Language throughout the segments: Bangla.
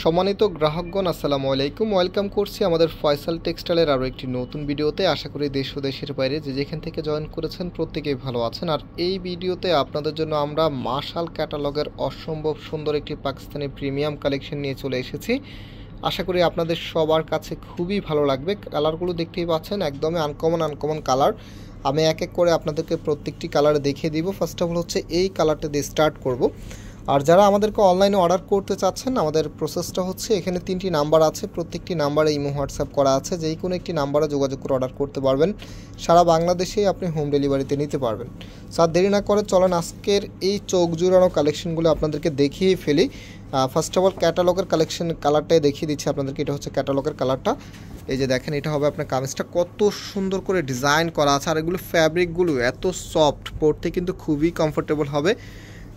সম্মানিত গ্রাহকগণ আসসালামু আলাইকুম। ওয়েলকাম করছি আমাদের ফয়সাল টেক্সটাইলের আরও একটি নতুন ভিডিওতে। আশা করি দেশ ও দেশের বাইরে যে যেখান থেকে জয়েন করেছেন প্রত্যেকেই ভালো আছেন। আর এই ভিডিওতে আপনাদের জন্য আমরা মার্শাল ক্যাটালগের অসম্ভব সুন্দর একটি পাকিস্তানি প্রিমিয়াম কালেকশন নিয়ে চলে এসেছি। আশা করি আপনাদের সবার কাছে খুবই ভালো লাগবে। কালারগুলো দেখতেই পাচ্ছেন, একদমই আনকমন কালার। আমি এক এক করে আপনাদেরকে প্রত্যেকটি কালার দেখিয়ে দিব। ফার্স্ট অফ অল হচ্ছে এই কালারটা দিয়ে স্টার্ট করব। আর যারা আমাদেরকে অনলাইনে অর্ডার করতে চাচ্ছেন, আমাদের প্রসেসটা হচ্ছে এখানে 3টি নাম্বার আছে, প্রত্যেকটি নাম্বারে ইমো হোয়াটসঅ্যাপ করা আছে, যেই কোনো একটি নাম্বারে যোগাযোগ করে অর্ডার করতে পারবেন। সারা বাংলাদেশেই আপনি হোম ডেলিভারিতে নিতে পারবেন। স্যার দেরি না করে চলেন আজকের এই চোখ জুড়ানো কালেকশনগুলো আপনাদেরকে দেখিয়ে ফেলি। ফার্স্ট অফ অল ক্যাটালগের কালারটাই দেখিয়ে দিচ্ছি আপনাদেরকে। এটা হচ্ছে ক্যাটালগের কালারটা। এই যে দেখেন, এটা হবে আপনার কামিজটা, কত সুন্দর করে ডিজাইন করা আছে। আর এগুলো ফ্যাব্রিকগুলো এত সফট, পরতে কিন্তু খুবই কমফোর্টেবল হবে।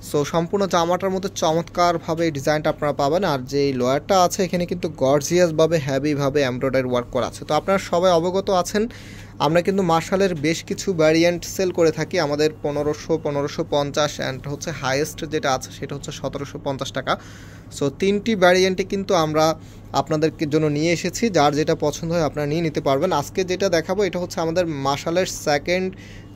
সো সম্পূর্ণ জামাটার মধ্যে চমৎকারভাবে এই ডিজাইনটা আপনারা পাবেন। আর যে লোয়ারটা আছে এখানে কিন্তু গর্জিয়াসভাবে হ্যাভিভাবে এমব্রয়ডারি ওয়ার্ক করা আছে। তো আপনারা সবাই অবগত আছেন, আমরা কিন্তু মার্শালের বেশ কিছু ভ্যারিয়েন্ট সেল করে থাকি। আমাদের 1550 অ্যান্ড হচ্ছে হাইয়েস্ট যেটা আছে সেটা হচ্ছে 1750 টাকা। সো 3টি ভ্যারিয়েন্টে কিন্তু আমরা আপনাদেরকে জন্য নিয়ে এসেছি। যার যেটা পছন্দ হয় আপনারা নিয়ে নিতে পারবেন। আজকে যেটা দেখাবো এটা হচ্ছে আমাদের মার্শালের সেকেন্ড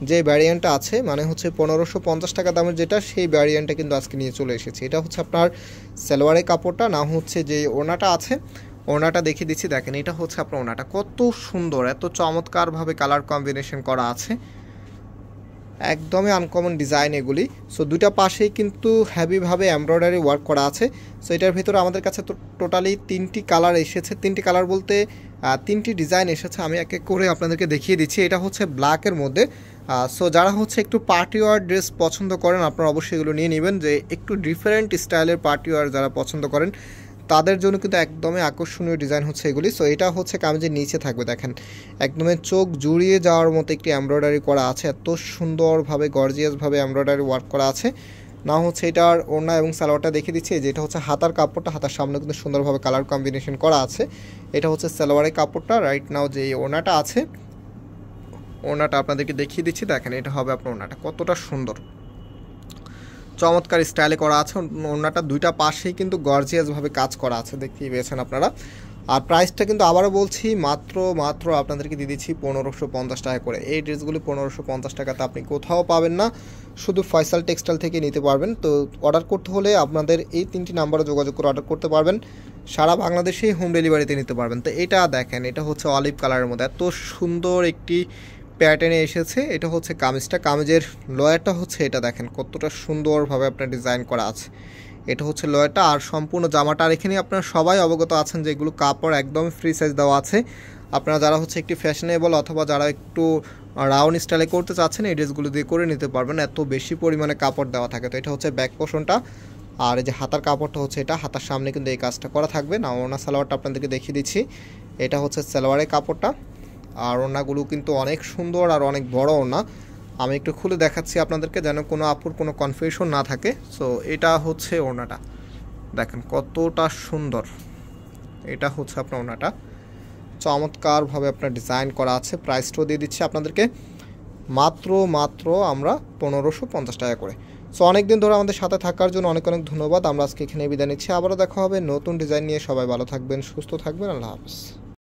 যে ভ্যারিয়েন্টটা আছে, মানে হচ্ছে 1550 টাকা দামের যেটা, সেই ভ্যারিয়েন্টটা কিন্তু আজকে নিয়ে চলে এসেছি। এটা হচ্ছে আপনার সালোয়ারের কাপড়টা, না হচ্ছে যে ওড়নাটা আছে, ওড়নাটা দেখিয়ে দিচ্ছি। দেখেন, এটা হচ্ছে আপনার ওড়নাটা, কত সুন্দর, এত চমৎকারভাবে কালার কম্বিনেশন করা আছে, একদমই আনকমন ডিজাইন এগুলি। সো দুইটা পাশেই কিন্তু হ্যাভিভাবে এমব্রয়ডারি ওয়ার্ক করা আছে। সো এটার ভিতরে আমাদের কাছে তো টোটালি 3টি কালার এসেছে। 3টি কালার বলতে 3টি ডিজাইন এসেছে। আমি এক এক করে আপনাদেরকে দেখিয়ে দিচ্ছি। এটা হচ্ছে ব্ল্যাকের মধ্যে। সো যারা হচ্ছে একটু পার্টি ওয়ার ড্রেস পছন্দ করেন আপনারা অবশ্যই এগুলো নিয়ে নেবেন। যে একটু ডিফারেন্ট স্টাইলের পার্টি ওয়ার যারা পছন্দ করেন তাদের জন্য কিন্তু একদমই আকর্ষণীয় ডিজাইন হচ্ছে এগুলি। সো এটা হচ্ছে কামিজের নিচে থাকবে, দেখেন একদমই চোখ জুড়িয়ে যাওয়ার মতো একটি এমব্রয়ডারি করা আছে, এত সুন্দরভাবে গর্জিয়াসভাবে এমব্রয়ডারি ওয়ার্ক করা আছে। না হচ্ছে এটার ওড়না এবং সালোয়ারটা দেখিয়ে দিচ্ছি। যেটা হচ্ছে হাতার কাপড়টা, হাতার সামনে কিন্তু সুন্দরভাবে কালার কম্বিনেশন করা আছে। এটা হচ্ছে সালোয়ারের কাপড়টা। রাইট নাও যে ওড়নাটা আছে, ওড়নাটা আপনাদেরকে দেখিয়ে দিচ্ছি। দেখেন, এটা হবে আপনার ওড়নাটা, কতটা সুন্দর চমৎকার স্টাইলে করা আছে। ওড়নাটা দুইটা পাশেই কিন্তু গর্জিয়াসভাবে কাজ করা আছে, দেখতেই পেয়েছেন আপনারা। আর প্রাইসটা কিন্তু আবারও বলছি, মাত্র আপনাদেরকে দিয়ে দিচ্ছি 1550 টাকা করে। এই ড্রেসগুলি 1550 টাকাতে আপনি কোথাও পাবেন না, শুধু ফয়সাল টেক্সটাইল থেকে নিতে পারবেন। তো অর্ডার করতে হলে আপনাদের এই 3টি নাম্বারে যোগাযোগ করে অর্ডার করতে পারবেন। সারা বাংলাদেশেই হোম ডেলিভারিতে নিতে পারবেন। তো এটা দেখেন, এটা হচ্ছে অলিভ কালারের মধ্যে এত সুন্দর একটি প্যাটার্নে এসেছে। এটা হচ্ছে কামিজটা, কামিজের লোয়ারটা হচ্ছে এটা, দেখেন কতটা সুন্দরভাবে আপনার ডিজাইন করা আছে। এটা হচ্ছে লোয়ারটা। আর সম্পূর্ণ জামাটা, আর এখানে আপনারা সবাই অবগত আছেন যে এগুলো কাপড় একদম ফ্রি সাইজ দেওয়া আছে। আপনারা যারা হচ্ছে একটু ফ্যাশনেবল অথবা যারা একটু রাউন্ড স্টাইলে করতে চাচ্ছেন এই ড্রেসগুলো দিয়ে করে নিতে পারবেন, এত বেশি পরিমাণে কাপড় দেওয়া থাকে। তো এটা হচ্ছে ব্যাক পোর্শনটা। আর এই যে হাতার কাপড়টা হচ্ছে এটা, হাতার সামনে কিন্তু এই কাজটা করা থাকবে। না ওড়না সালোয়ারটা আপনাদেরকে দেখিয়ে দিচ্ছি। এটা হচ্ছে সালোয়ারের কাপড়টা। আর ওড়নাগুলো কিন্তু অনেক সুন্দর আর অনেক বড় ওড়না। আমি একটু খুলে দেখাচ্ছি আপনাদেরকে যেন কোনো আপুর কোনো কনফিউশন না থাকে। সো এটা হচ্ছে ওড়নাটা, দেখেন কতটা সুন্দর। এটা হচ্ছে আপনার ওড়নাটা, চমৎকারভাবে আপনার ডিজাইন করা আছে। প্রাইসটাও দিয়ে দিচ্ছি আপনাদেরকে মাত্র আমরা 1550 টাকা করে। সো অনেক দিন ধরে আমাদের সাথে থাকার জন্য অনেক ধন্যবাদ। আমরা আজকে এখানে বিদায় নিচ্ছি। আবারও দেখা হবে নতুন ডিজাইন নিয়ে। সবাই ভালো থাকবেন, সুস্থ থাকবেন। আল্লাহ হাফেজ।